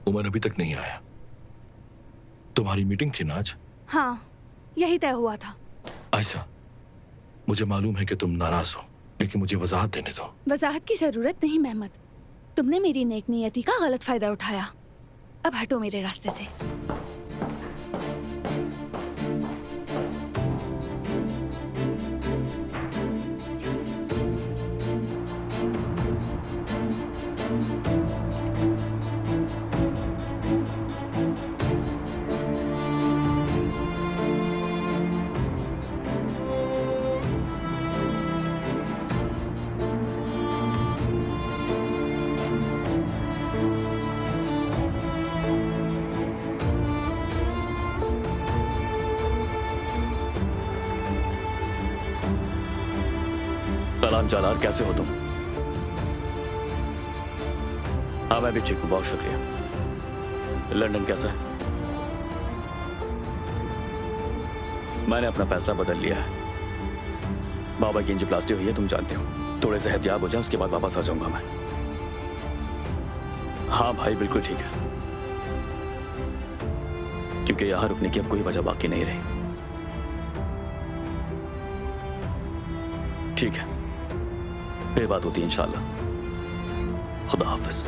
उमर अभी तक नहीं आया। तुम्हारी मीटिंग थी ना आज? हाँ, यही तय हुआ था। ऐसा मुझे मालूम है कि तुम नाराज हो, लेकिन मुझे वजाहत देने दो। वजाहत की जरूरत नहीं मेहमद, तुमने मेरी नेक नियति का गलत फायदा उठाया। अब हटो मेरे रास्ते से। सलाम जालार, कैसे हो तुम? हाँ मैं भी ठीक हूँ, बहुत शुक्रिया। लंदन कैसा है? मैंने अपना फैसला बदल लिया है। बाबा की एंजियोप्लास्टी हुई है, तुम जानते हो। थोड़े से एहतियात हो जाए, उसके बाद वापस आ जाऊंगा मैं। हाँ भाई, बिल्कुल ठीक है, क्योंकि यहां रुकने की अब कोई वजह बाकी नहीं रही। ठीक है, फिर बात होती है इंशाल्लाह। खुदा हाफिज।